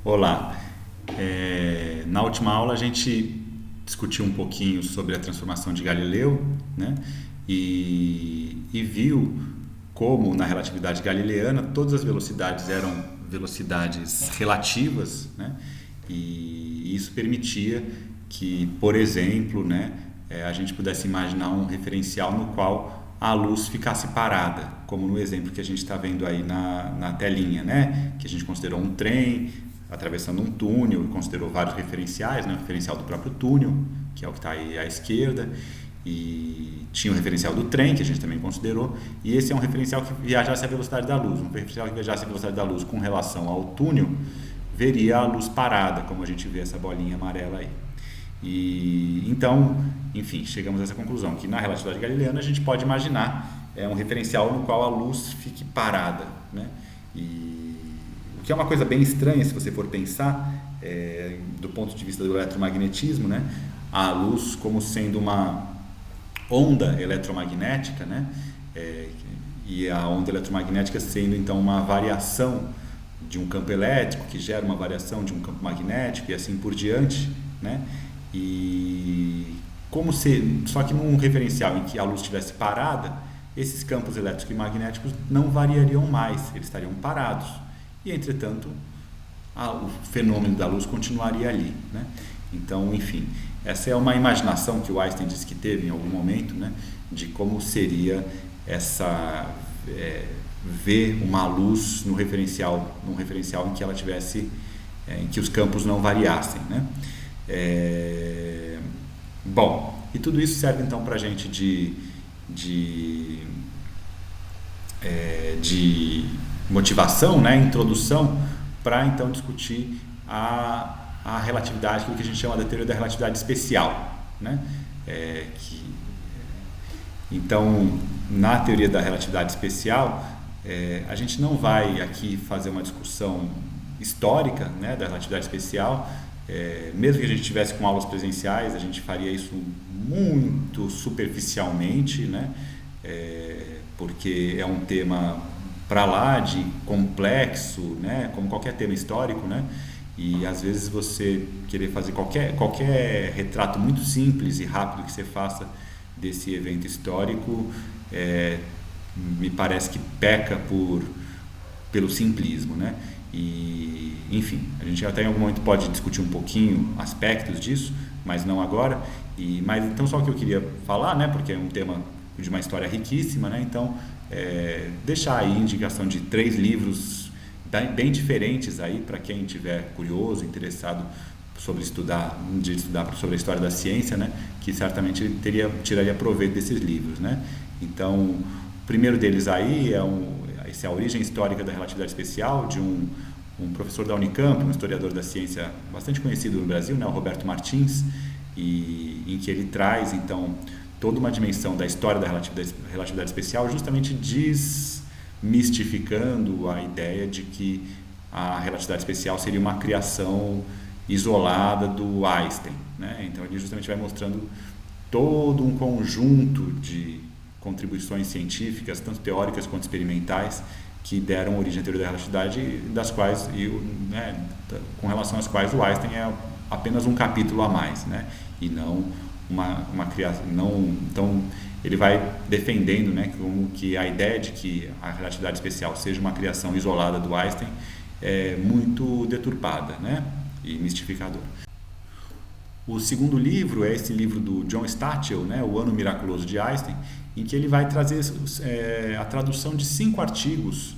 Olá. Na última aula a gente discutiu um pouquinho sobre a transformação de Galileu, né? E viu como na relatividade galileana todas as velocidades eram velocidades relativas, né? E isso permitia que, por exemplo, né, a gente pudesse imaginar um referencial no qual a luz ficasse parada, como no exemplo que a gente está vendo aí na telinha, né? Que a gente considerou um trem atravessando um túnel e considerou vários referenciais, né? O referencial do próprio túnel, que é o que está aí à esquerda, e tinha o referencial do trem, que a gente também considerou, e esse é um referencial que viajasse à velocidade da luz. Um referencial que viajasse à velocidade da luz com relação ao túnel veria a luz parada, como a gente vê essa bolinha amarela aí. E então, enfim, chegamos a essa conclusão, que na relatividade galileana a gente pode imaginar um referencial no qual a luz fique parada, né? E o que é uma coisa bem estranha se você for pensar, do ponto de vista do eletromagnetismo, né? A luz como sendo uma onda eletromagnética, né? E a onda eletromagnética sendo então uma variação de um campo elétrico que gera uma variação de um campo magnético e assim por diante, né? E como se, só que num referencial em que a luz estivesse parada, esses campos elétricos e magnéticos não variariam mais, eles estariam parados. E entretanto, o fenômeno da luz continuaria ali, né? Então, enfim, essa é uma imaginação que o Einstein disse que teve em algum momento, né, de como seria essa ver uma luz num referencial em que ela tivesse, em que os campos não variassem, né? Bom, e tudo isso serve então para a gente de motivação, né, introdução, para então discutir a relatividade, aquilo que a gente chama da teoria da relatividade especial, né? Então, na teoria da relatividade especial, a gente não vai aqui fazer uma discussão histórica, né, da relatividade especial. Mesmo que a gente tivesse com aulas presenciais, a gente faria isso muito superficialmente, né? Porque é um tema para lá de complexo, né? Como qualquer tema histórico, né? E às vezes você querer fazer qualquer retrato muito simples e rápido que você faça desse evento histórico, me parece que peca pelo simplismo, né? E, enfim, a gente até em algum momento pode discutir um pouquinho aspectos disso, mas não agora. Mas então só o que eu queria falar, né? Porque é um tema de uma história riquíssima, né? Então, deixar aí indicação de 3 livros bem diferentes aí para quem estiver curioso, interessado sobre estudar sobre a história da ciência, né? Que certamente tiraria proveito desses livros, né? Então, o primeiro deles aí essa é a origem histórica da relatividade especial, de um professor da Unicamp, um historiador da ciência bastante conhecido no Brasil, né? O Roberto Martins, em que ele traz então toda uma dimensão da história da relatividade especial, justamente desmistificando a ideia de que a relatividade especial seria uma criação isolada do Einstein, né? Então ele justamente vai mostrando todo um conjunto de contribuições científicas, tanto teóricas quanto experimentais, que deram origem à teoria da relatividade, das quais, com relação às quais o Einstein é apenas um capítulo a mais, né? E não uma criação. Então ele vai defendendo, né, como que a ideia de que a relatividade especial seja uma criação isolada do Einstein é muito deturpada, né, e mistificadora. O segundo livro é esse livro do John Stachel, né, O Ano Miraculoso de Einstein, em que ele vai trazer a tradução de 5 artigos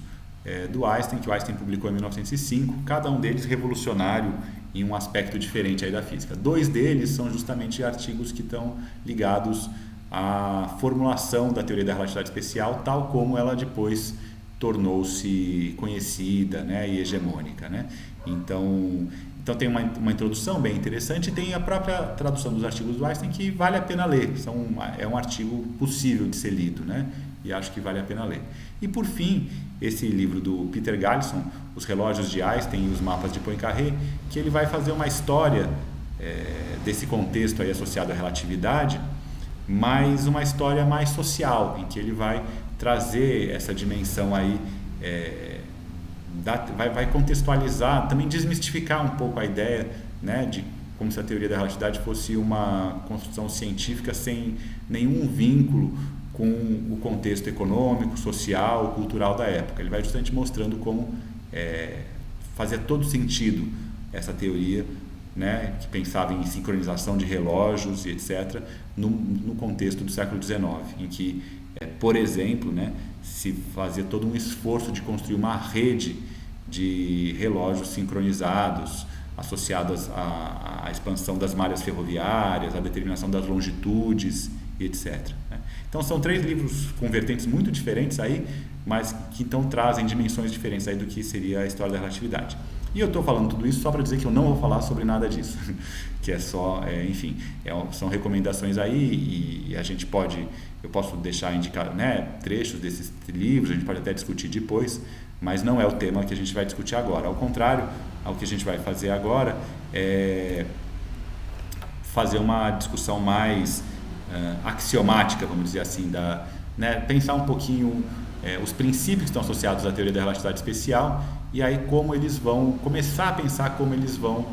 do Einstein, que o Einstein publicou em 1905, cada um deles revolucionário em um aspecto diferente aí da física. 2 deles são justamente artigos que estão ligados à formulação da teoria da relatividade especial, tal como ela depois tornou-se conhecida, né, e hegemônica, né? Então tem uma introdução bem interessante, e tem a própria tradução dos artigos do Einstein que vale a pena ler. É um artigo possível de ser lido, né? E acho que vale a pena ler. E por fim, esse livro do Peter Galisson, Os Relógios de Einstein e os Mapas de Poincaré, que ele vai fazer uma história desse contexto aí associado à relatividade, mas uma história mais social, em que ele vai trazer essa dimensão aí vai contextualizar, também desmistificar um pouco a ideia, né, de como se a teoria da relatividade fosse uma construção científica sem nenhum vínculo com o contexto econômico, social, cultural da época. Ele vai justamente mostrando como fazia todo sentido essa teoria, né, que pensava em sincronização de relógios e etc., no contexto do século XIX, em que, por exemplo, né, se fazia todo um esforço de construir uma rede de relógios sincronizados, associadas à expansão das malhas ferroviárias, à determinação das longitudes e etc. Então são 3 livros com vertentes muito diferentes aí, mas que então trazem dimensões diferentes aí do que seria a história da relatividade. E eu estou falando tudo isso só para dizer que eu não vou falar sobre nada disso, que é só, enfim, são recomendações aí e eu posso deixar indicar, né, trechos desses livros, a gente pode até discutir depois, mas não é o tema que a gente vai discutir agora. Ao contrário, o que a gente vai fazer agora é fazer uma discussão mais axiomática, vamos dizer assim, né, pensar um pouquinho os princípios que estão associados à teoria da relatividade especial e aí como eles vão começar a pensar como eles vão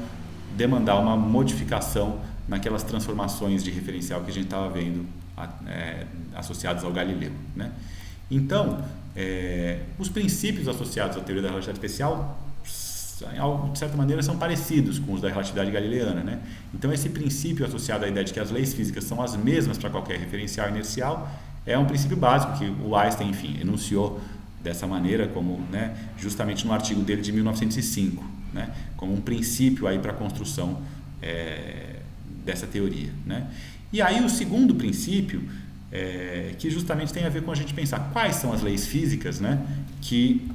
demandar uma modificação naquelas transformações de referencial que a gente estava vendo associadas ao Galileu, né? Então, os princípios associados à teoria da relatividade especial, de certa maneira, são parecidos com os da relatividade galileana, né? Então, esse princípio associado à ideia de que as leis físicas são as mesmas para qualquer referencial inercial é um princípio básico que o Einstein, enfim, enunciou dessa maneira, como, né, justamente no artigo dele de 1905, né, como um princípio aí para a construção dessa teoria, né? E aí o segundo princípio, que justamente tem a ver com a gente pensar quais são as leis físicas, né, que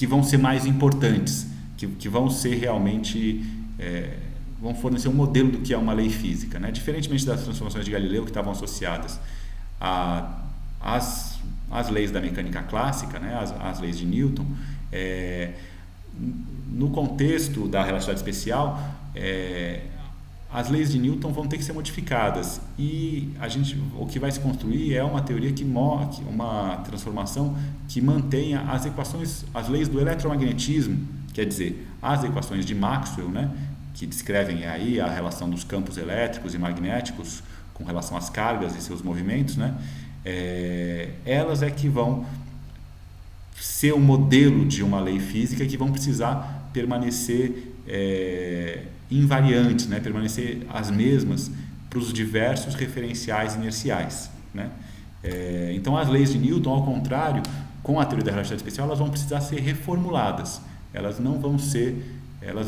vão ser mais importantes, que vão ser realmente, vão fornecer um modelo do que é uma lei física, né? Diferentemente das transformações de Galileu, que estavam associadas às leis da mecânica clássica, né, as leis de Newton, no contexto da relatividade especial, as leis de Newton vão ter que ser modificadas e o que vai se construir é uma teoria uma transformação que mantenha as leis do eletromagnetismo, quer dizer, as equações de Maxwell, né, que descrevem aí a relação dos campos elétricos e magnéticos com relação às cargas e seus movimentos, né, elas que vão ser o modelo de uma lei física que vão precisar permanecer invariantes, né? Permanecer as mesmas para os diversos referenciais inerciais, né? Então as leis de Newton, ao contrário, com a teoria da relatividade especial, elas vão precisar ser reformuladas. Elas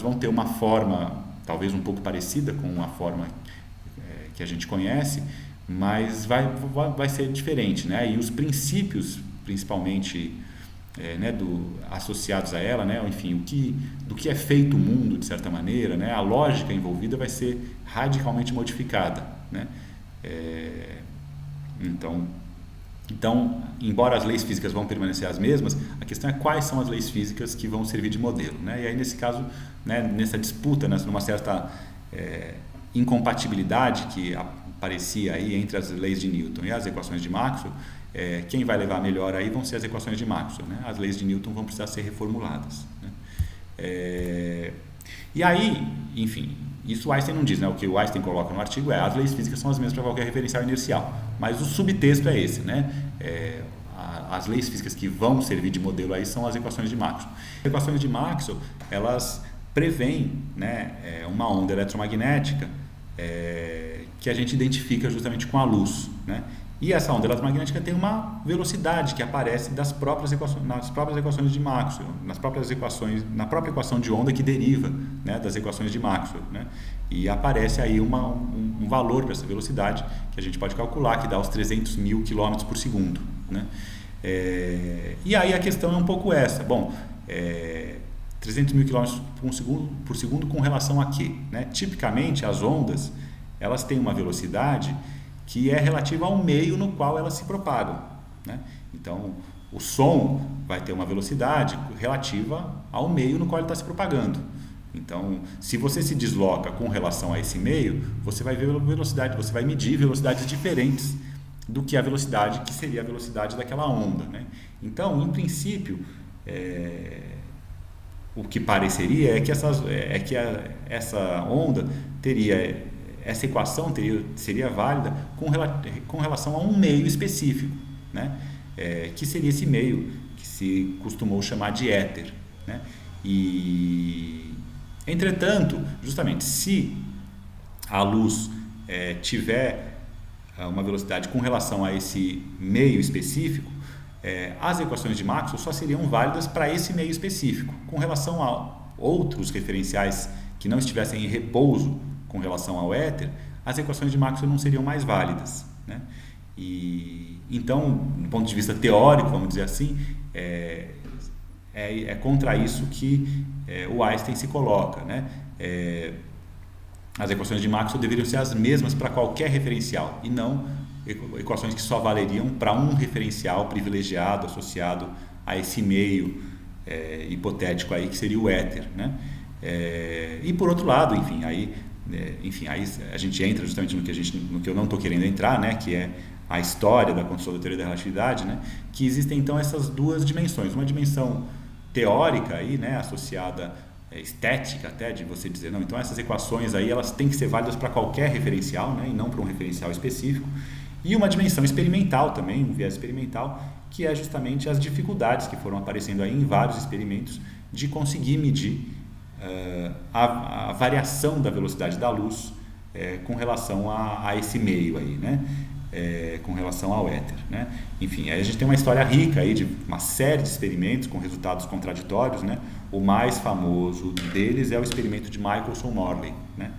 vão ter uma forma talvez um pouco parecida com a forma que a gente conhece, mas vai ser diferente, né? E os princípios, principalmente né, associados a ela, né, enfim, do que é feito o mundo, de certa maneira, né, a lógica envolvida vai ser radicalmente modificada, né? Então, embora as leis físicas vão permanecer as mesmas, a questão é quais são as leis físicas que vão servir de modelo, né? E aí, nesse caso, né, nessa disputa, né, numa certa incompatibilidade que aparecia aí entre as leis de Newton e as equações de Maxwell, quem vai levar melhor aí vão ser as equações de Maxwell, né? As leis de Newton vão precisar ser reformuladas, né? E aí, enfim, isso o Einstein não diz, né? O que o Einstein coloca no artigo as leis físicas são as mesmas para qualquer referencial inercial, mas o subtexto é esse, né? As leis físicas que vão servir de modelo aí são as equações de Maxwell. As equações de Maxwell, elas preveem, né, uma onda eletromagnética que a gente identifica justamente com a luz, né? E essa onda eletromagnética tem uma velocidade que aparece nas próprias equações de Maxwell, na própria equação de onda que deriva, né, das equações de Maxwell, né? E aparece aí um valor para essa velocidade que a gente pode calcular, que dá os 300 mil km por segundo, né? E aí a questão é um pouco essa. Bom, 300 mil km por segundo com relação a quê, né? Tipicamente as ondas, elas têm uma velocidade que é relativa ao meio no qual elas se propagam, né? Então, o som vai ter uma velocidade relativa ao meio no qual ele está se propagando. Então, se você se desloca com relação a esse meio, você vai ver velocidade, você vai medir velocidades diferentes do que a velocidade que seria a velocidade daquela onda, né? Então, em princípio, o que pareceria é que essa onda teria, essa equação seria válida com relação a um meio específico, né? Que seria esse meio que se costumou chamar de éter, né? E, entretanto, justamente, se a luz tiver uma velocidade com relação a esse meio específico, as equações de Maxwell só seriam válidas para esse meio específico. Com relação a outros referenciais que não estivessem em repouso com relação ao éter, as equações de Maxwell não seriam mais válidas, né? E então, do ponto de vista teórico, vamos dizer assim, é contra isso que o Einstein se coloca, né? As equações de Maxwell deveriam ser as mesmas para qualquer referencial e não equações que só valeriam para um referencial privilegiado associado a esse meio hipotético aí que seria o éter, né? E por outro lado, enfim, aí a gente entra justamente no que eu não estou querendo entrar, né? Que é a história da construção da teoria da relatividade, né? Que existem então essas duas dimensões, uma dimensão teórica aí, né? Associada estética até, de você dizer, não, então essas equações aí elas têm que ser válidas para qualquer referencial, né? E não para um referencial específico, e uma dimensão experimental também, um viés experimental, que é justamente as dificuldades que foram aparecendo aí em vários experimentos de conseguir medir a variação da velocidade da luz com relação a esse meio aí, né? Com relação ao éter, né? Enfim, aí a gente tem uma história rica aí de uma série de experimentos com resultados contraditórios, né? O mais famoso deles é o experimento de Michelson-Morley, né?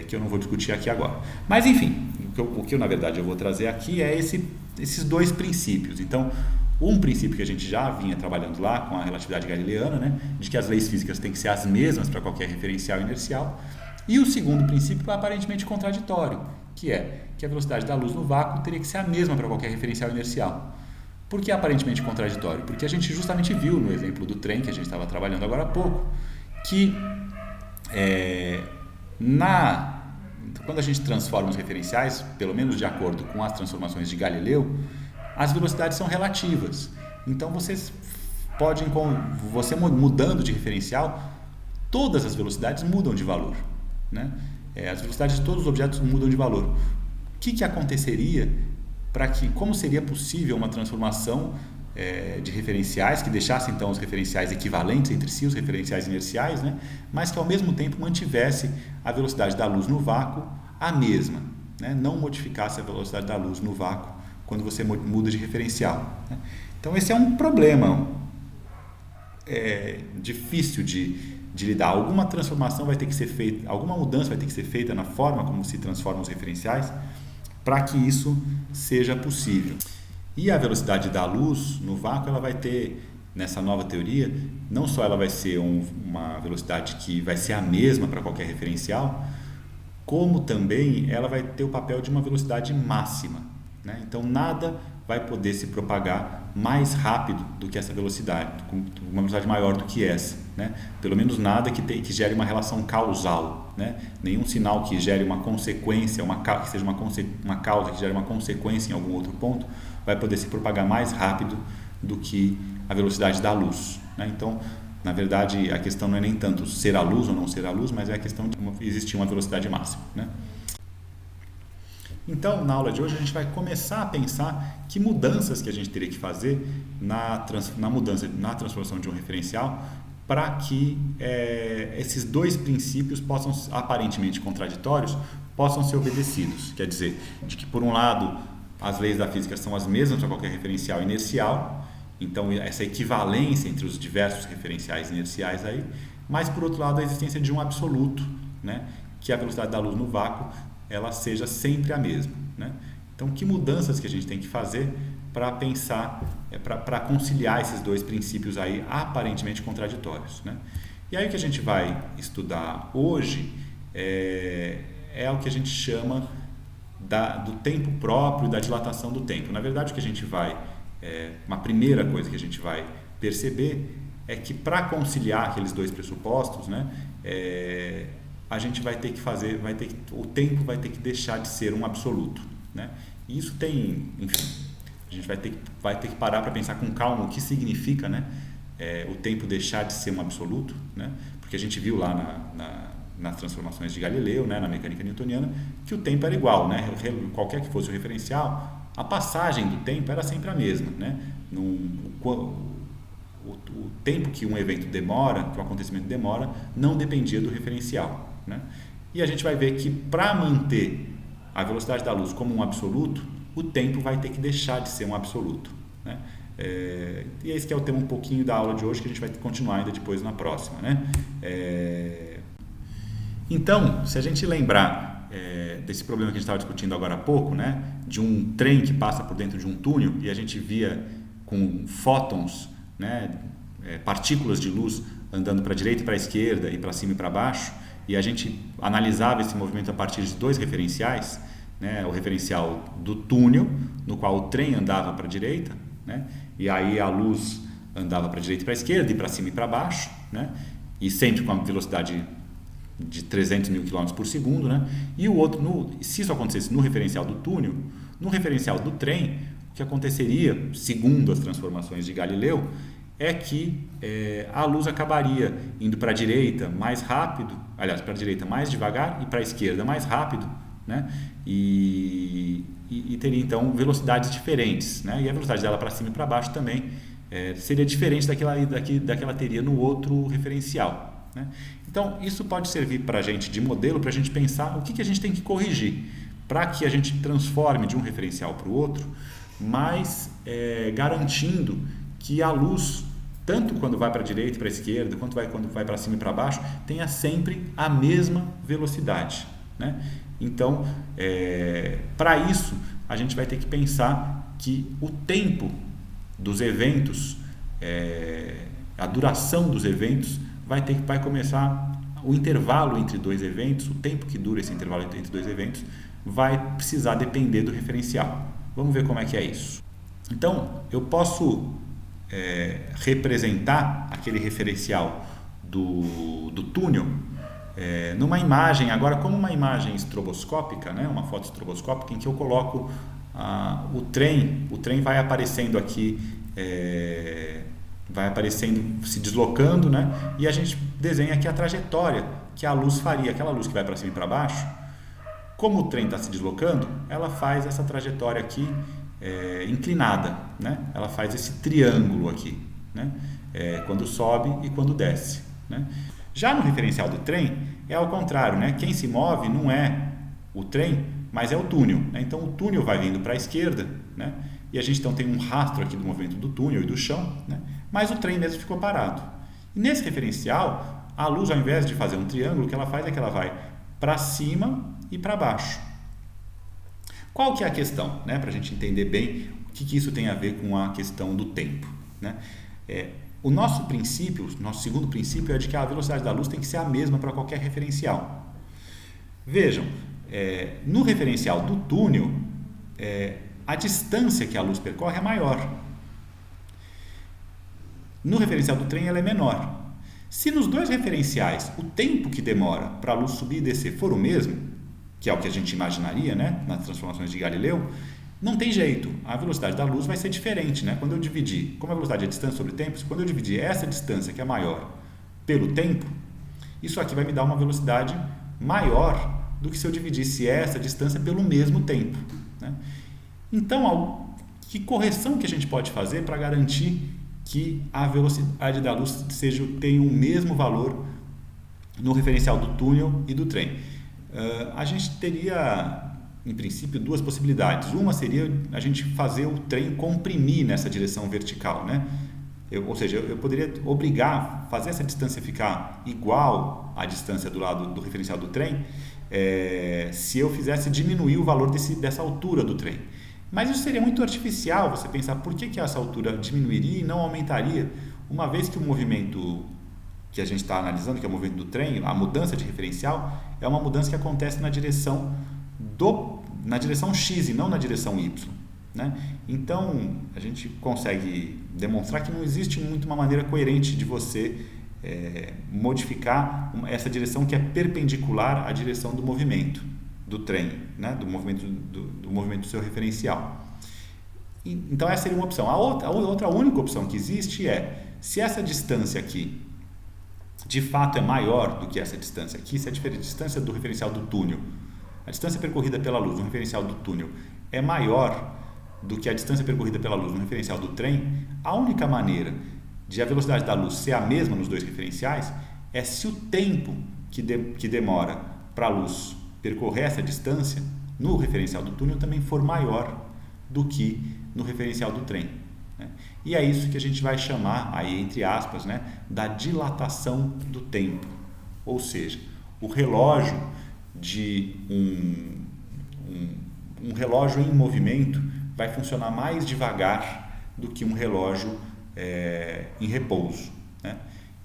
Que eu não vou discutir aqui agora. Mas enfim, o que eu na verdade eu vou trazer aqui é esses dois princípios. Então, um princípio que a gente já vinha trabalhando lá com a relatividade galileana, né? De que as leis físicas têm que ser as mesmas para qualquer referencial inercial. E o segundo princípio aparentemente contraditório, que é que a velocidade da luz no vácuo teria que ser a mesma para qualquer referencial inercial. Por que aparentemente contraditório? Porque a gente justamente viu no exemplo do trem que a gente estava trabalhando agora há pouco, que quando a gente transforma os referenciais, pelo menos de acordo com as transformações de Galileu, as velocidades são relativas. Então você mudando de referencial, todas as velocidades mudam de valor, né? As velocidades de todos os objetos mudam de valor. O que aconteceria como seria possível uma transformação de referenciais que deixasse então os referenciais equivalentes entre si, os referenciais inerciais, né? Mas que ao mesmo tempo mantivesse a velocidade da luz no vácuo a mesma, né? Não modificasse a velocidade da luz no vácuo quando você muda de referencial, né? Então esse é um problema difícil de lidar. Alguma transformação vai ter que ser feita, alguma mudança vai ter que ser feita na forma como se transformam os referenciais para que isso seja possível. E a velocidade da luz no vácuo, ela vai ter, nessa nova teoria, não só ela vai ser uma velocidade que vai ser a mesma para qualquer referencial, como também ela vai ter o papel de uma velocidade máxima, né? Então nada vai poder se propagar mais rápido do que essa velocidade, com uma velocidade maior do que essa, né? Pelo menos nada que gere uma relação causal, né? Nenhum sinal que gere uma consequência, que seja uma causa que gere uma consequência em algum outro ponto, vai poder se propagar mais rápido do que a velocidade da luz, né? Então, na verdade, a questão não é nem tanto ser a luz ou não ser a luz, mas é a questão de existir uma velocidade máxima, né? Então, na aula de hoje, a gente vai começar a pensar que mudanças que a gente teria que fazer na transformação de um referencial para que esses dois princípios aparentemente contraditórios, possam ser obedecidos. Quer dizer, de que, por um lado, as leis da física são as mesmas para qualquer referencial inercial, então essa equivalência entre os diversos referenciais inerciais aí, mas, por outro lado, a existência de um absoluto, né? Que a velocidade da luz no vácuo ela seja sempre a mesma, né? Então, que mudanças que a gente tem que fazer para pensar, para conciliar esses dois princípios aí aparentemente contraditórios, né? E aí o que a gente vai estudar hoje é o que a gente chama do tempo próprio, da dilatação do tempo. Na verdade, o que a gente uma primeira coisa que a gente vai perceber é que para conciliar aqueles dois pressupostos, né, a gente vai ter que o tempo vai ter que deixar de ser um absoluto, né? E isso tem, enfim, a gente vai ter que parar para pensar com calma o que significa, né, o tempo deixar de ser um absoluto, né? Porque a gente viu lá nas transformações de Galileu, né, na mecânica newtoniana, que o tempo era igual, né? Qualquer que fosse o referencial, a passagem do tempo era sempre a mesma, né? O tempo que um evento demora, que um acontecimento demora, não dependia do referencial, né? E a gente vai ver que para manter a velocidade da luz como um absoluto, o tempo vai ter que deixar de ser um absoluto, né? E esse que é o tema um pouquinho da aula de hoje, que a gente vai continuar ainda depois na próxima, né? Então, se a gente lembrar desse problema que a gente estava discutindo agora há pouco, né? De um trem que passa por dentro de um túnel e a gente via com fótons, né? Partículas de luz andando para a direita e para a esquerda e para cima e para baixo, e a gente analisava esse movimento a partir de dois referenciais, né? O referencial do túnel, no qual o trem andava para a direita, né? E aí a luz andava para a direita e para a esquerda, e para cima e para baixo, né? E sempre com a velocidade de 300 mil km por segundo, né? E o outro, se isso acontecesse no referencial do túnel, no referencial do trem, o que aconteceria, segundo as transformações de Galileu, é que a luz acabaria indo para a direita mais rápido, aliás, para a direita mais devagar e para a esquerda mais rápido, né? E teria então velocidades diferentes, né? E a velocidade dela para cima e para baixo também seria diferente daquela teria no outro referencial, né? Então isso pode servir para a gente de modelo, para a gente pensar o que a gente tem que corrigir para que a gente transforme de um referencial para o outro, mas garantindo que a luz, tanto quando vai para a direita e para a esquerda, quanto quando vai para cima e para baixo, tenha sempre a mesma velocidade, né? Então, para isso, a gente vai ter que pensar que o tempo dos eventos, a duração dos eventos, vai começar, o intervalo entre dois eventos, o tempo que dura esse intervalo entre dois eventos, vai precisar depender do referencial. Vamos ver como é que é isso. Então, eu posso representar aquele referencial do túnel numa imagem, agora como uma imagem estroboscópica, né? Uma foto estroboscópica em que eu coloco o trem vai aparecendo aqui, vai aparecendo, se deslocando, né? E a gente desenha aqui a trajetória que a luz faria, aquela luz que vai para cima e para baixo. Como o trem está se deslocando, ela faz essa trajetória aqui inclinada, né? Ela faz esse triângulo aqui, né? Quando sobe e quando desce, né? Já no referencial do trem é ao contrário, né? Quem se move não é o trem, mas é o túnel, né? Então o túnel vai vindo para a esquerda, né? E a gente então tem um rastro aqui do movimento do túnel e do chão, né? Mas o trem mesmo ficou parado. E nesse referencial, a luz, ao invés de fazer um triângulo, o que ela faz é que ela vai para cima e para baixo. Qual que é a questão, né? Para a gente entender bem o que isso tem a ver com a questão do tempo, né? O nosso segundo princípio é de que a velocidade da luz tem que ser a mesma para qualquer referencial. Vejam, no referencial do túnel, a distância que a luz percorre é maior. No referencial do trem ela é menor. Se nos dois referenciais o tempo que demora para a luz subir e descer for o mesmo, que é o que a gente imaginaria, né, nas transformações de Galileu, não tem jeito, a velocidade da luz vai ser diferente, né? Quando eu dividir, como a velocidade é a distância sobre o tempo, quando eu dividir essa distância que é maior pelo tempo, isso aqui vai me dar uma velocidade maior do que se eu dividisse essa distância pelo mesmo tempo, né? Então, que correção que a gente pode fazer para garantir que a velocidade da luz tenha o mesmo valor no referencial do túnel e do trem? A gente teria, em princípio, duas possibilidades. Uma seria a gente fazer o trem comprimir nessa direção vertical, né? Ou seja, eu poderia fazer essa distância ficar igual à distância do lado do referencial do trem, se eu fizesse diminuir o valor dessa altura do trem. Mas isso seria muito artificial, você pensar por que essa altura diminuiria e não aumentaria, uma vez que o movimento que a gente está analisando, que é o movimento do trem, a mudança de referencial, é uma mudança que acontece na direção X e não na direção Y, né? Então, a gente consegue demonstrar que não existe muito uma maneira coerente de você modificar essa direção que é perpendicular à direção do movimento do trem, né? do movimento do seu referencial. Então, essa seria uma opção. A outra única opção que existe é se essa distância aqui de fato é maior do que essa distância aqui, se a distância do referencial do túnel, a distância percorrida pela luz no referencial do túnel é maior do que a distância percorrida pela luz no referencial do trem, a única maneira de a velocidade da luz ser a mesma nos dois referenciais é se o tempo que demora para a luz percorrer essa distância no referencial do túnel também for maior do que no referencial do trem, né? E é isso que a gente vai chamar, aí entre aspas, né, da dilatação do tempo. Ou seja, o relógio de um relógio em movimento vai funcionar mais devagar do que um relógio em repouso, né?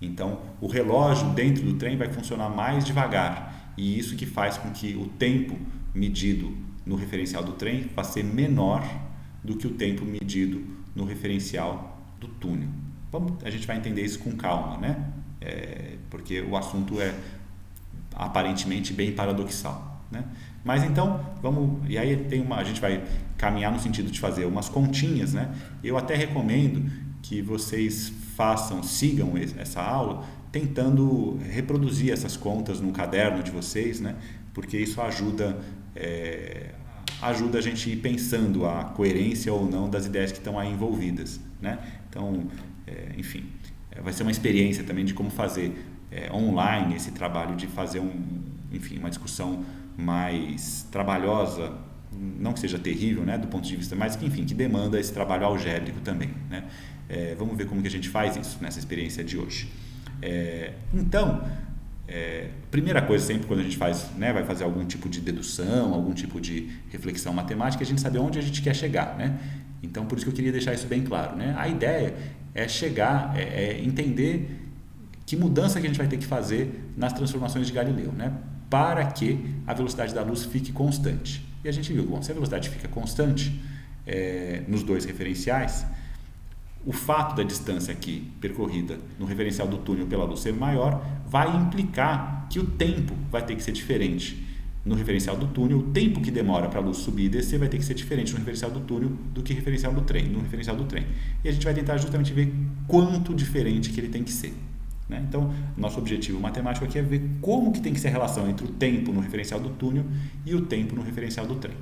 Então, o relógio dentro do trem vai funcionar mais devagar, e isso que faz com que o tempo medido no referencial do trem vai ser menor do que o tempo medido no referencial do túnel. A gente vai entender isso com calma, né? Porque o assunto é aparentemente bem paradoxal, né? Mas então, e aí a gente vai caminhar no sentido de fazer umas continhas, né? Eu até recomendo que vocês sigam essa aula tentando reproduzir essas contas no caderno de vocês, né? Porque isso ajuda a gente ir pensando a coerência ou não das ideias que estão aí envolvidas, né? Então, enfim, vai ser uma experiência também de como fazer online esse trabalho de fazer uma discussão mais trabalhosa, não que seja terrível, né, do ponto de vista, mas que, enfim, que demanda esse trabalho algébrico também, né? Vamos ver como que a gente faz isso nessa experiência de hoje. Então, primeira coisa sempre quando a gente faz, né, vai fazer algum tipo de dedução, algum tipo de reflexão matemática, a gente saber onde a gente quer chegar, né? Então, por isso que eu queria deixar isso bem claro, né? A ideia é chegar, entender que mudança que a gente vai ter que fazer nas transformações de Galileu, né? Para que a velocidade da luz fique constante. E a gente viu, se a velocidade fica constante nos dois referenciais, o fato da distância aqui percorrida no referencial do túnel pela luz ser maior vai implicar que o tempo vai ter que ser diferente no referencial do túnel. O tempo que demora para a luz subir e descer vai ter que ser diferente no referencial do túnel do que no referencial do trem. E a gente vai tentar justamente ver quanto diferente que ele tem que ser, né? Então, nosso objetivo matemático aqui é ver como que tem que ser a relação entre o tempo no referencial do túnel e o tempo no referencial do trem.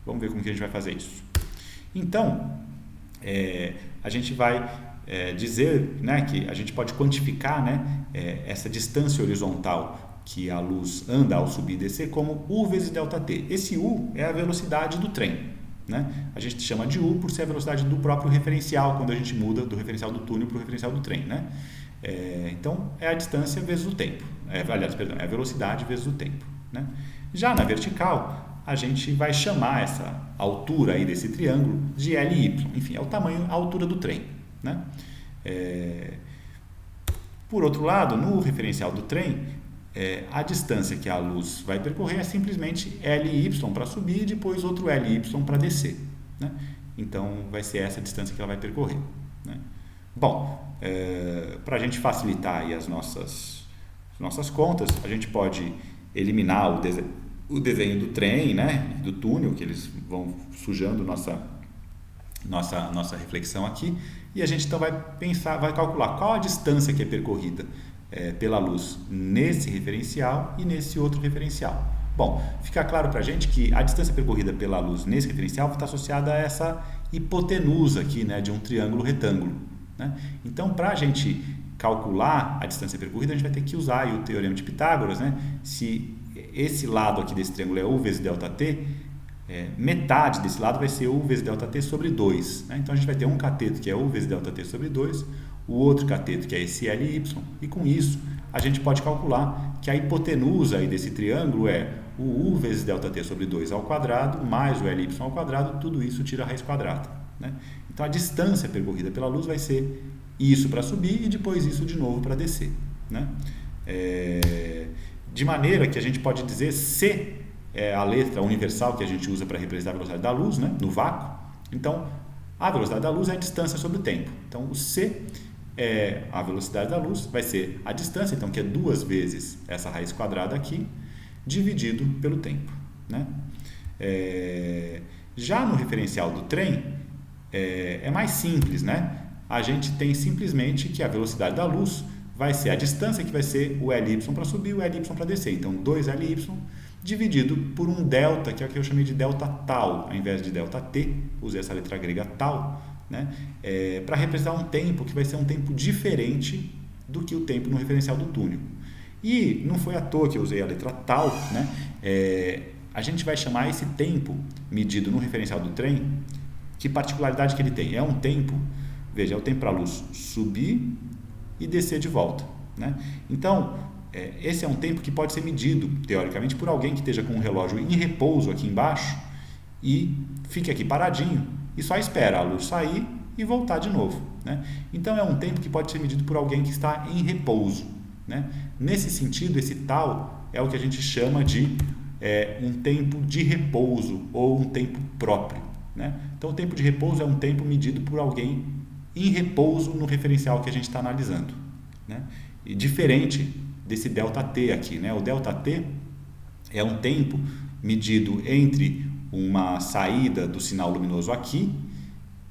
Vamos ver como que a gente vai fazer isso. Então, a gente vai dizer, né, que a gente pode quantificar, né, essa distância horizontal que a luz anda ao subir e descer como U vezes ΔT. Esse U é a velocidade do trem, né? A gente chama de U por ser a velocidade do próprio referencial quando a gente muda do referencial do túnel para o referencial do trem, né? Então, é a distância vezes o tempo. É a velocidade vezes o tempo, né? Já na vertical, a gente vai chamar essa altura aí desse triângulo de LY. Enfim, é o tamanho, a altura do trem, né? Por outro lado, no referencial do trem, a distância que a luz vai percorrer é simplesmente LY para subir e depois outro LY para descer, né? Então, vai ser essa distância que ela vai percorrer, né? Bom, para a gente facilitar aí as nossas contas, a gente pode eliminar o desenho do trem, né, do túnel, que eles vão sujando nossa reflexão aqui, e a gente então vai calcular qual a distância que é percorrida pela luz nesse referencial e nesse outro referencial. Bom, fica claro para a gente que a distância percorrida pela luz nesse referencial está associada a essa hipotenusa aqui, né, de um triângulo retângulo, né? Então, para a gente calcular a distância percorrida, a gente vai ter que usar aí o teorema de Pitágoras, né? Se esse lado aqui desse triângulo é U vezes ΔT, metade desse lado vai ser U vezes ΔT sobre 2, né? Então, a gente vai ter um cateto que é U vezes ΔT sobre 2, o outro cateto que é esse LY, e com isso a gente pode calcular que a hipotenusa aí desse triângulo é o U vezes ΔT sobre 2 ao quadrado mais o LY ao quadrado, tudo isso tira a raiz quadrada, né? Então, a distância percorrida pela luz vai ser isso para subir e depois isso de novo para descer, né? De maneira que a gente pode dizer C é a letra universal que a gente usa para representar a velocidade da luz, né, no vácuo. Então, a velocidade da luz é a distância sobre o tempo. Então, o C é a velocidade da luz, vai ser a distância, então, que é 2 vezes essa raiz quadrada aqui, dividido pelo tempo, né? Já no referencial do trem, é mais simples, né? a gente tem simplesmente que a velocidade da luz vai ser a distância que vai ser o Ly para subir e o Ly para descer. Então, 2Ly dividido por um delta, que é o que eu chamei de delta tal, ao invés de delta t, usei essa letra grega tal, né? Para representar um tempo que vai ser um tempo diferente do que o tempo no referencial do túnel. E não foi à toa que eu usei a letra tal, né? A gente vai chamar esse tempo medido no referencial do trem, que particularidade que ele tem? É um tempo, veja, é o tempo para a luz subir e descer de volta, né? Então, esse é um tempo que pode ser medido, teoricamente, por alguém que esteja com um relógio em repouso aqui embaixo e fique aqui paradinho e só espera a luz sair e voltar de novo, né? Então, é um tempo que pode ser medido por alguém que está em repouso, né? Nesse sentido, esse tal é o que a gente chama de um tempo de repouso ou um tempo próprio, né? Então, o tempo de repouso é um tempo medido por alguém em repouso no referencial que a gente está analisando, né? E diferente desse ΔT aqui, né? O ΔT é um tempo medido entre uma saída do sinal luminoso aqui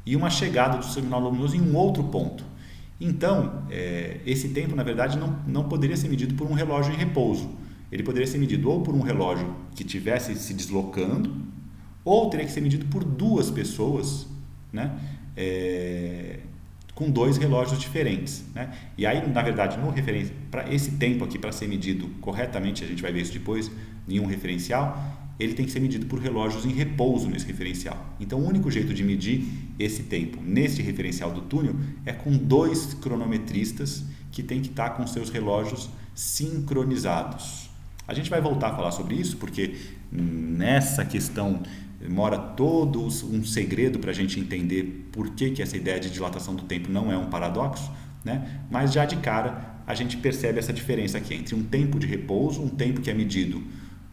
e uma chegada do sinal luminoso em um outro ponto. Então, esse tempo, na verdade, não poderia ser medido por um relógio em repouso. Ele poderia ser medido ou por um relógio que estivesse se deslocando, ou teria que ser medido por duas pessoas, né? Com dois relógios diferentes, né? E aí, na verdade, para esse tempo aqui, para ser medido corretamente, a gente vai ver isso depois, em um referencial, ele tem que ser medido por relógios em repouso nesse referencial. Então, o único jeito de medir esse tempo nesse referencial do túnel é com dois cronometristas que tem que estar com seus relógios sincronizados. A gente vai voltar a falar sobre isso, porque nessa questão mora todo um segredo para a gente entender por que essa ideia de dilatação do tempo não é um paradoxo, né? Mas já de cara a gente percebe essa diferença aqui entre um tempo de repouso, um tempo que é medido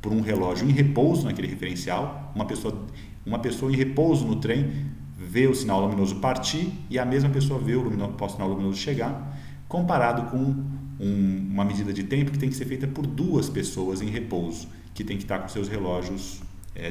por um relógio em repouso naquele referencial, uma pessoa em repouso no trem vê o sinal luminoso partir e a mesma pessoa vê o sinal luminoso chegar, comparado com uma medida de tempo que tem que ser feita por duas pessoas em repouso, que tem que estar com seus relógios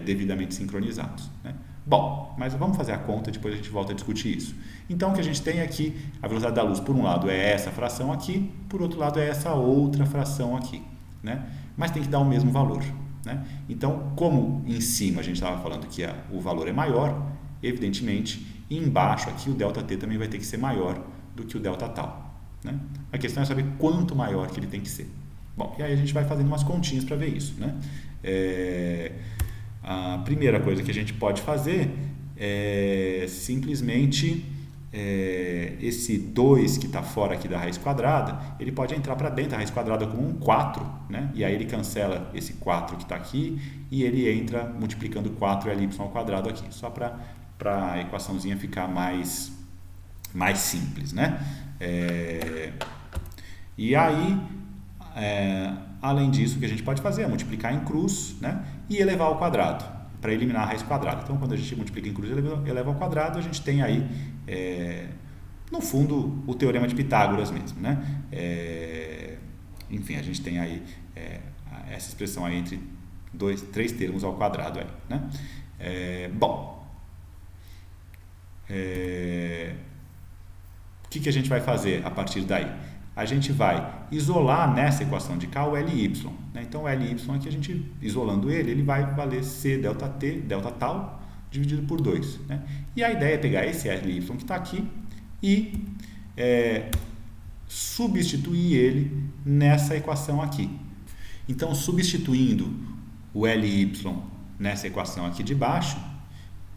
devidamente sincronizados, né? Bom, mas vamos fazer a conta, depois a gente volta a discutir isso. Então, o que a gente tem aqui, a velocidade da luz, por um lado é essa fração aqui, por outro lado é essa outra fração aqui, né? Mas tem que dar o mesmo valor, né? Então, como em cima a gente estava falando que o valor é maior, evidentemente, embaixo aqui o ΔT também vai ter que ser maior do que o delta tal, né? A questão é saber quanto maior que ele tem que ser. Bom, e aí a gente vai fazendo umas continhas para ver isso, né? A primeira coisa que a gente pode fazer é simplesmente esse 2 que está fora aqui da raiz quadrada, ele pode entrar para dentro da raiz quadrada como um 4, né? E aí ele cancela esse 4 que está aqui e ele entra multiplicando 4Ly ao quadrado aqui, só para a equaçãozinha ficar mais simples, né? E aí, além disso, o que a gente pode fazer é multiplicar em cruz, né? E elevar ao quadrado, para eliminar a raiz quadrada. Então, quando a gente multiplica em cruz e eleva ao quadrado, a gente tem aí, no fundo, o teorema de Pitágoras mesmo, né? Enfim, a gente tem aí essa expressão aí entre 3 termos ao quadrado aí, né? Bom, o que a gente vai fazer a partir daí? A gente vai isolar nessa equação de K o Ly, né? Então o Ly aqui, a gente isolando ele vai valer C ΔT, delta tal, dividido por 2, né? E a ideia é pegar esse Ly que está aqui e substituir ele nessa equação aqui. Então, substituindo o Ly nessa equação aqui de baixo,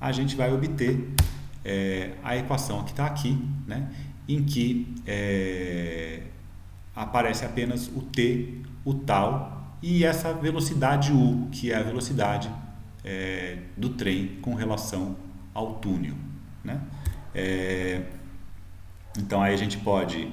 a gente vai obter a equação que está aqui, né? Em que aparece apenas o t, o tal e essa velocidade u, que é a velocidade do trem com relação ao túnel, né? Então aí a gente pode,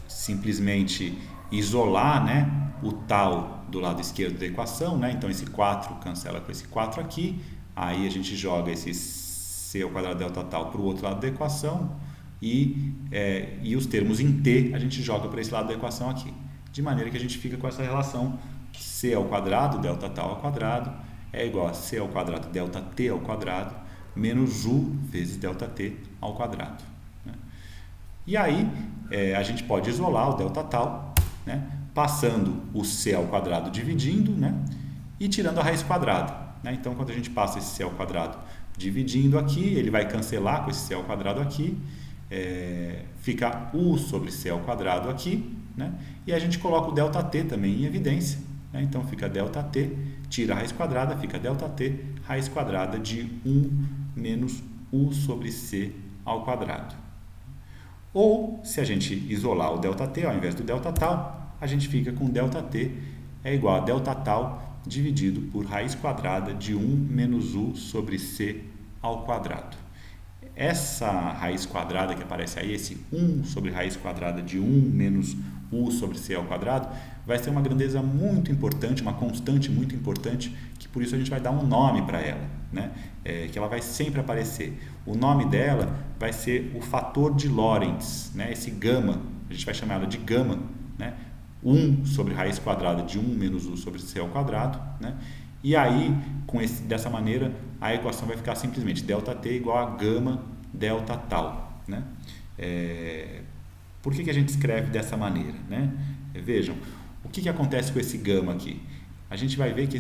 simplesmente isolar, né, o tal do lado esquerdo da equação, né? Então esse 4 cancela com esse 4 aqui, aí a gente joga esse c ao quadrado delta tal para o outro lado da equação e os termos em t a gente joga para esse lado da equação aqui, de maneira que a gente fica com essa relação c ao quadrado delta tal ao quadrado é igual a c ao quadrado delta t ao quadrado menos u vezes delta t ao quadrado. Né? E aí a gente pode isolar o delta tal, né? Passando o c ao quadrado dividindo, né? E tirando a raiz quadrada. Né? Então, quando a gente passa esse c ao quadrado dividindo aqui, ele vai cancelar com esse c ao quadrado aqui, fica u sobre c ao quadrado aqui, né? E a gente coloca o ΔT também em evidência, né? Então fica ΔT, tira a raiz quadrada, fica ΔT, raiz quadrada de 1 menos u sobre c ao quadrado. Ou, se a gente isolar o ΔT ao invés do delta tal, a gente fica com ΔT é igual a delta tal dividido por raiz quadrada de 1 menos u sobre c ao quadrado. Essa raiz quadrada que aparece aí, esse 1 sobre raiz quadrada de 1 menos u sobre c ao quadrado, vai ser uma grandeza muito importante, uma constante muito importante, que por isso a gente vai dar um nome para ela, né? Que ela vai sempre aparecer. O nome dela vai ser o fator de Lorentz, né? Esse gama, a gente vai chamar ela de gama, né? 1 sobre raiz quadrada de 1 menos u sobre c ao quadrado, né? E aí, dessa maneira, a equação vai ficar simplesmente ΔT igual a gama delta tal, né? Por que a gente escreve dessa maneira, né? Vejam, o que acontece com esse gama aqui? A gente vai ver que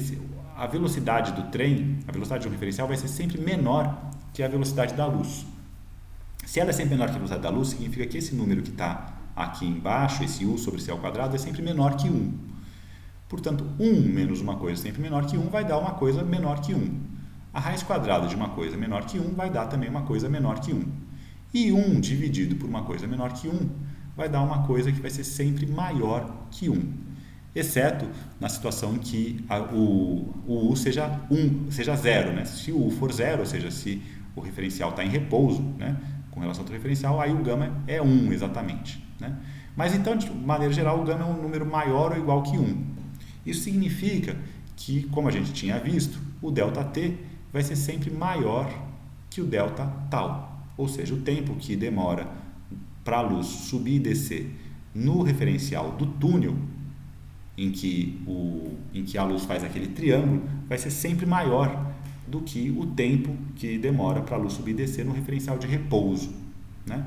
a velocidade do trem, a velocidade de um referencial vai ser sempre menor que a velocidade da luz. Se ela é sempre menor que a velocidade da luz, significa que esse número que está aqui embaixo, esse u sobre c ao quadrado, é sempre menor que 1. Portanto, 1 menos uma coisa sempre menor que 1 vai dar uma coisa menor que 1. A raiz quadrada de uma coisa menor que 1 vai dar também uma coisa menor que 1. E 1 dividido por uma coisa menor que 1 vai dar uma coisa que vai ser sempre maior que 1. Exceto na situação em que o u seja 0. Né? Se o u for 0, ou seja, se o referencial está em repouso, né? Com relação ao referencial, aí o gama é 1 exatamente. Né? Mas então, de maneira geral, o gama é um número maior ou igual que 1. Isso significa que, como a gente tinha visto, o ΔT vai ser sempre maior que o delta tal. Ou seja, o tempo que demora para a luz subir e descer no referencial do túnel, em que a luz faz aquele triângulo, vai ser sempre maior do que o tempo que demora para a luz subir e descer no referencial de repouso. Né?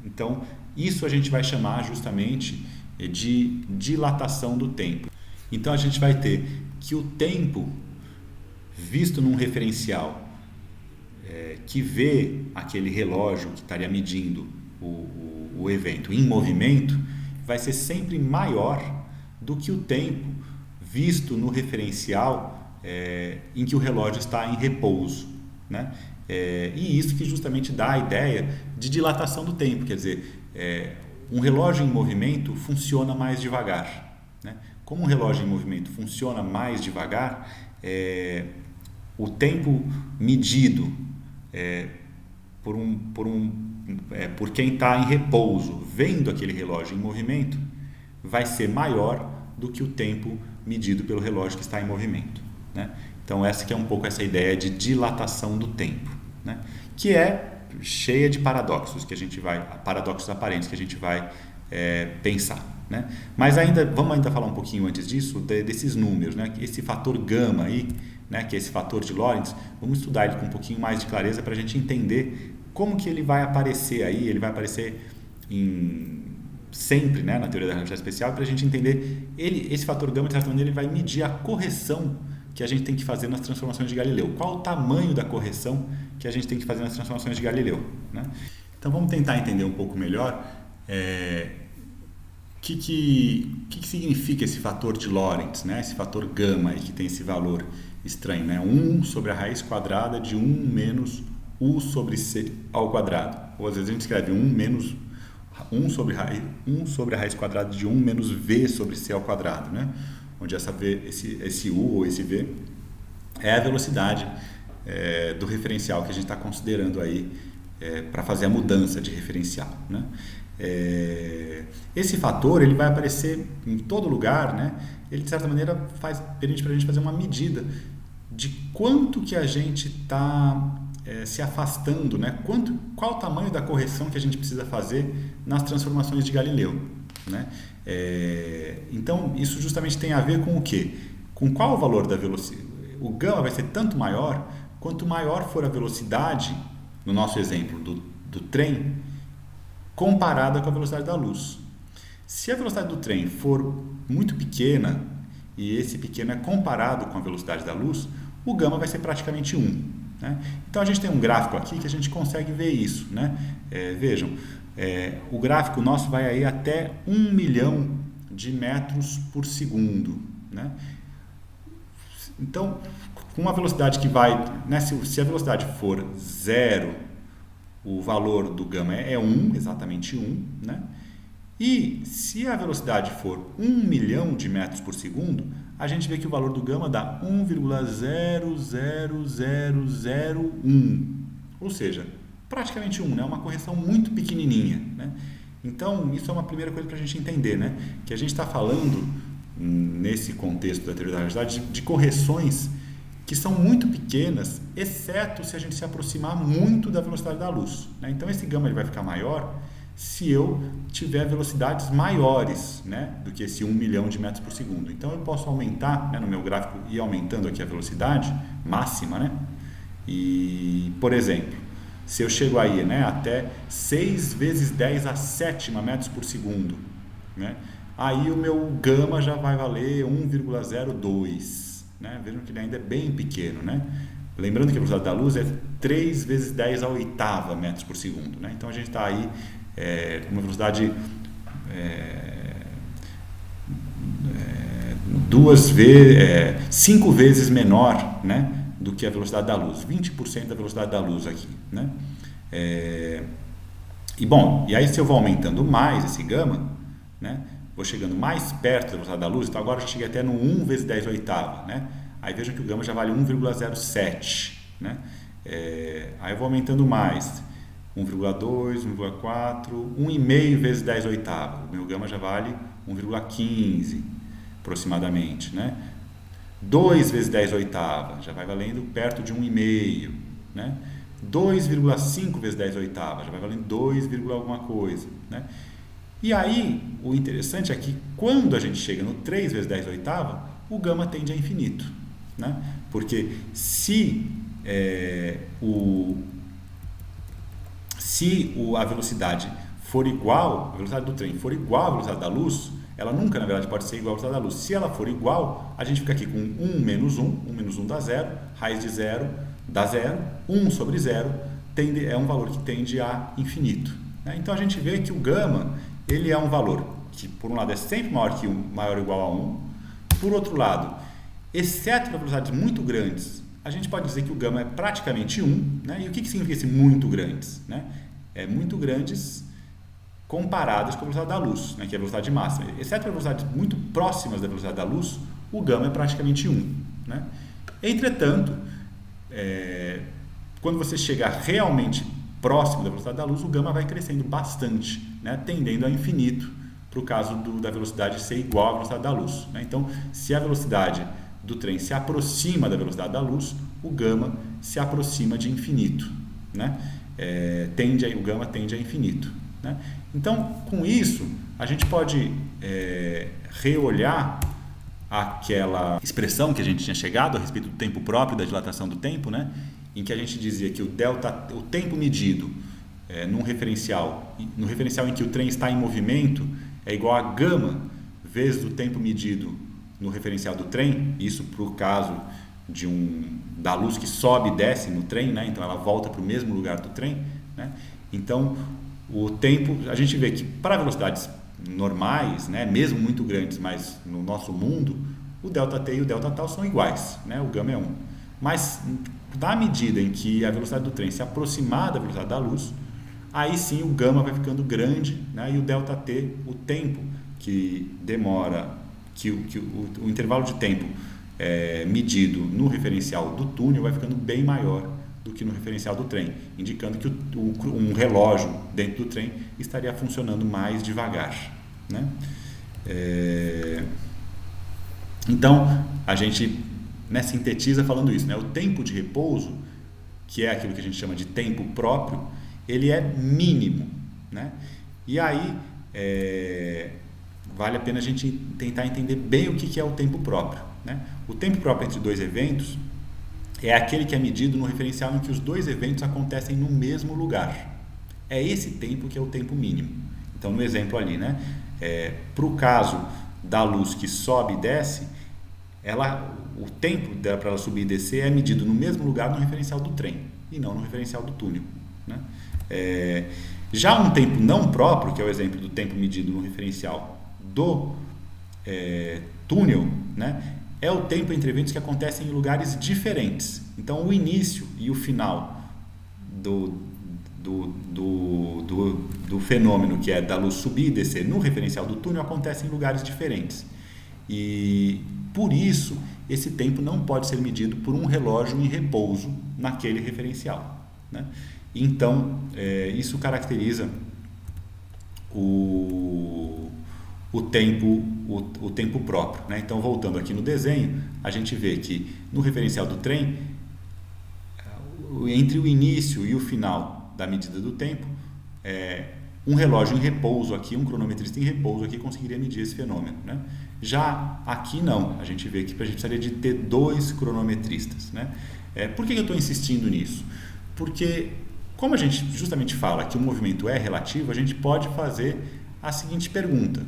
Então, isso a gente vai chamar justamente de dilatação do tempo. Então, a gente vai ter que o tempo visto num referencial que vê aquele relógio que estaria medindo o evento em movimento, vai ser sempre maior do que o tempo visto no referencial em que o relógio está em repouso. Né? E isso que justamente dá a ideia de dilatação do tempo, quer dizer, um relógio em movimento funciona mais devagar. Né? Como um relógio em movimento funciona mais devagar, o tempo medido por quem está em repouso, vendo aquele relógio em movimento, vai ser maior do que o tempo medido pelo relógio que está em movimento. Né? Então, essa que é um pouco essa ideia de dilatação do tempo, né? Que é cheia de paradoxos, paradoxos aparentes que a gente vai pensar. Né? Mas vamos ainda falar um pouquinho antes disso, desses números, né? Esse fator gama aí, né? Que é esse fator de Lorentz, vamos estudar ele com um pouquinho mais de clareza para a gente entender como que ele vai aparecer aí. Ele vai aparecer sempre, né, na teoria da relatividade especial, para a gente entender esse fator gama, de certa maneira, ele vai medir a correção que a gente tem que fazer nas transformações de Galileu. Qual o tamanho da correção que a gente tem que fazer nas transformações de Galileu? Né? Então, vamos tentar entender um pouco melhor o que significa esse fator de Lorentz, né? Esse fator gama aí, que tem esse valor estranho, né? 1 sobre a raiz quadrada de 1 menos u sobre c ao quadrado. Ou às vezes a gente escreve 1 menos 1 sobre a raiz quadrada de 1 menos v sobre c ao quadrado, né? Onde esse u ou esse v é a velocidade do referencial que a gente está considerando aí para fazer a mudança de referencial. Né? Esse fator ele vai aparecer em todo lugar, né? Ele de certa maneira permite para a gente fazer uma medida de quanto que a gente está se afastando, né? Qual o tamanho da correção que a gente precisa fazer nas transformações de Galileu. Né? Então, isso justamente tem a ver com o quê? Com qual o valor da velocidade? O gama vai ser tanto maior quanto maior for a velocidade no nosso exemplo do trem, comparada com a velocidade da luz. Se a velocidade do trem for muito pequena, e esse pequeno é comparado com a velocidade da luz, o gama vai ser praticamente 1. Né? Então a gente tem um gráfico aqui que a gente consegue ver isso. Né? Vejam, o gráfico nosso vai aí até 1 milhão de metros por segundo. Né? Então, com uma velocidade que vai, né, se a velocidade for 0, o valor do gama é 1, exatamente 1, né? E se a velocidade for 1 milhão de metros por segundo, a gente vê que o valor do gama dá 1,00001, ou seja, praticamente 1, né? Uma correção muito pequenininha, né? Então, isso é uma primeira coisa para a gente entender, né? Que a gente está falando, nesse contexto da teoria da relatividade, de correções que são muito pequenas, exceto se a gente se aproximar muito da velocidade da luz. Né? Então, esse gama ele vai ficar maior se eu tiver velocidades maiores, né, do que esse 1 milhão de metros por segundo. Então, eu posso aumentar, né, no meu gráfico, ir aumentando aqui a velocidade máxima, né? E, por exemplo, se eu chego aí, né, até 6 vezes 10 a sétima metros por segundo, né, aí o meu gama já vai valer 1,02. Né? Vejam que ele ainda é bem pequeno. Né? Lembrando que a velocidade da luz é 3 vezes 10 a oitava metros por segundo. Né? Então a gente está aí com uma velocidade 5 vezes menor, né, do que a velocidade da luz, 20% da velocidade da luz aqui. Né? E aí se eu vou aumentando mais esse gama, né, vou chegando mais perto da velocidade da luz, então agora eu já cheguei até no 1 vezes 10 oitava, né? Aí vejam que o gama já vale 1,07, né? Aí eu vou aumentando mais, 1,2, 1,4, 1,5 vezes 10 oitava, o meu gama já vale 1,15 aproximadamente, né? 2 vezes 10 oitava, já vai valendo perto de 1,5, né? 2,5 vezes 10 oitava, já vai valendo 2, alguma coisa, né? E aí, o interessante é que quando a gente chega no 3 vezes 10 oitava, o gama tende a infinito. Né? Porque se a velocidade for igual, a velocidade do trem for igual à velocidade da luz, ela nunca, na verdade, pode ser igual à velocidade da luz. Se ela for igual, a gente fica aqui com 1 menos 1, 1 menos 1 dá 0, raiz de 0 dá 0, 1 sobre 0 é um valor que tende a infinito. Né? Então, a gente vê que o gama ele é um valor que, por um lado, é sempre maior ou igual a 1. Por outro lado, exceto para velocidades muito grandes, a gente pode dizer que o gama é praticamente 1. Né? E o que significa esse muito grandes? Né? É muito grandes comparadas com a velocidade da luz, né? Que é a velocidade máxima. Exceto para velocidades muito próximas da velocidade da luz, o gama é praticamente 1. Né? Entretanto, quando você chegar realmente próximo da velocidade da luz, o gama vai crescendo bastante, né, tendendo a infinito, para o caso da velocidade ser igual à velocidade da luz. Né? Então, se a velocidade do trem se aproxima da velocidade da luz, o gama se aproxima de infinito. Né? O gama tende a infinito. Né? Então, com isso, a gente pode reolhar aquela expressão que a gente tinha chegado a respeito do tempo próprio, da dilatação do tempo, né? Em que a gente dizia que o tempo medido no referencial em que o trem está em movimento é igual a gama vezes o tempo medido no referencial do trem, isso para o caso da luz que sobe e desce no trem, né? Então ela volta para o mesmo lugar do trem. Né? Então o tempo, a gente vê que para velocidades normais, né, mesmo muito grandes, mas no nosso mundo, o ΔT e o ΔT são iguais, né? O gama é 1. Mas na medida em que a velocidade do trem se aproximar da velocidade da luz, aí sim o gama vai ficando grande, né? E o ΔT, o tempo que demora, o intervalo de tempo medido no referencial do túnel vai ficando bem maior do que no referencial do trem, indicando que um relógio dentro do trem estaria funcionando mais devagar. Né? Então, a gente sintetiza falando isso. Né? O tempo de repouso, que é aquilo que a gente chama de tempo próprio, ele é mínimo. Né? E aí, vale a pena a gente tentar entender bem o que é o tempo próprio. Né? O tempo próprio entre dois eventos, é aquele que é medido no referencial em que os dois eventos acontecem no mesmo lugar. É esse tempo que é o tempo mínimo. Então, no exemplo ali, né? Para o caso da luz que sobe e desce, o tempo dela para ela subir e descer é medido no mesmo lugar no referencial do trem e não no referencial do túnel, né? Já um tempo não próprio, que é o exemplo do tempo medido no referencial do túnel, né? É o tempo entre eventos que acontecem em lugares diferentes. Então, o início e o final do fenômeno, que é da luz subir e descer no referencial do túnel, acontecem em lugares diferentes. E, por isso, esse tempo não pode ser medido por um relógio em repouso naquele referencial, né? Então, isso caracteriza o tempo próprio, né? Então, voltando aqui no desenho, a gente vê que no referencial do trem, entre o início e o final da medida do tempo, um relógio em repouso aqui, um cronometrista em repouso aqui conseguiria medir esse fenômeno, né? Já aqui não, a gente vê que a gente precisaria de ter 2 cronometristas, né? Por que eu estou insistindo nisso? Porque, como a gente justamente fala que o movimento é relativo, a gente pode fazer a seguinte pergunta: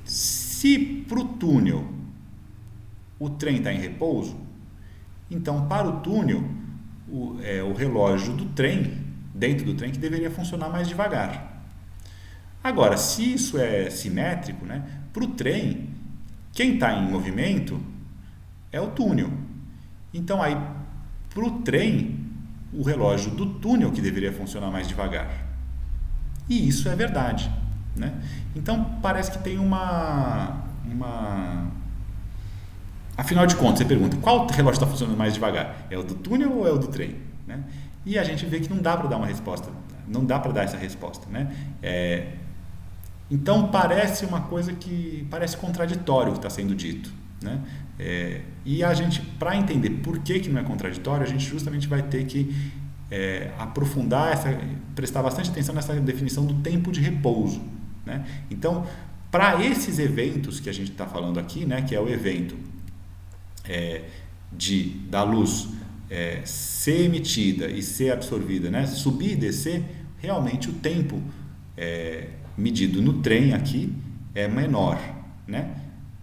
se para o túnel o trem está em repouso, então para o túnel o relógio do trem, dentro do trem, que deveria funcionar mais devagar. Agora, se isso é simétrico, né, para o trem, quem está em movimento é o túnel. Então, aí, para o trem, o relógio do túnel que deveria funcionar mais devagar. E isso é verdade, né? Então, parece que tem Afinal de contas, você pergunta, qual relógio está funcionando mais devagar? É o do túnel ou é o do trem? Né? E a gente vê que não dá para dar uma resposta, não dá para dar essa resposta, né? Então, parece uma coisa que parece contraditório o que está sendo dito, né? E a gente, para entender por que não é contraditório, a gente justamente vai ter que aprofundar, prestar bastante atenção nessa definição do tempo de repouso, né? Então, para esses eventos que a gente está falando aqui, né, que é o evento da luz ser emitida e ser absorvida, né, subir e descer, realmente o tempo medido no trem aqui é menor, né?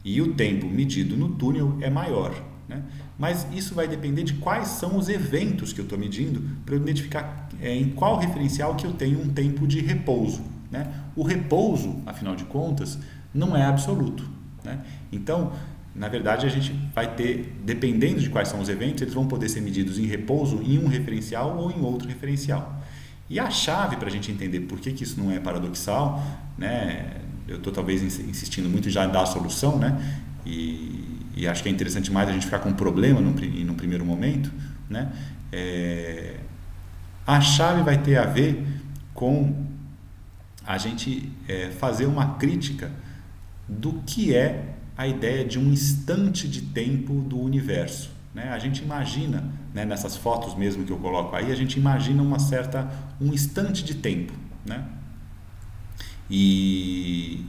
E o tempo medido no túnel é maior, né? Mas isso vai depender de quais são os eventos que eu estou medindo para eu identificar em qual referencial que eu tenho um tempo de repouso, né? O repouso, afinal de contas, não é absoluto, né? Então, na verdade, a gente vai ter, dependendo de quais são os eventos, eles vão poder ser medidos em repouso em um referencial ou em outro referencial. E a chave para a gente entender por que isso não é paradoxal, né? Eu estou talvez insistindo muito já em dar a solução, né? E acho que é interessante mais a gente ficar com um problema num primeiro momento, né? A chave vai ter a ver com a gente fazer uma crítica do que é a ideia de um instante de tempo do universo, né? A gente imagina, né, nessas fotos mesmo que eu coloco aí, a gente imagina um instante de tempo, né? E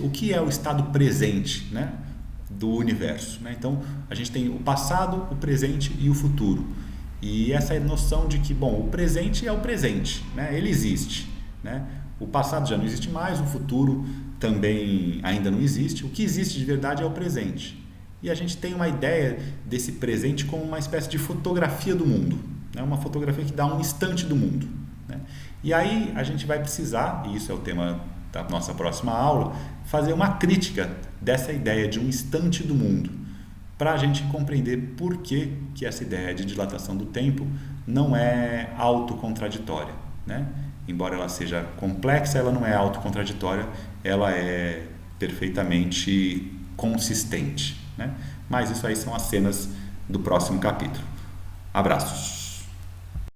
o que é o estado presente, né, do universo, né? Então, a gente tem o passado, o presente e o futuro. E essa noção de que, bom, o presente é o presente, né? Ele existe, né? O passado já não existe mais, o futuro também ainda não existe. O que existe de verdade é o presente. E a gente tem uma ideia desse presente como uma espécie de fotografia do mundo, né? Uma fotografia que dá um instante do mundo, né? E aí a gente vai precisar, e isso é o tema da nossa próxima aula, fazer uma crítica dessa ideia de um instante do mundo, para a gente compreender por que essa ideia de dilatação do tempo não é autocontraditória, né? Embora ela seja complexa, ela não é autocontraditória, ela é perfeitamente consistente, né? Mas isso aí são as cenas do próximo capítulo. Abraços!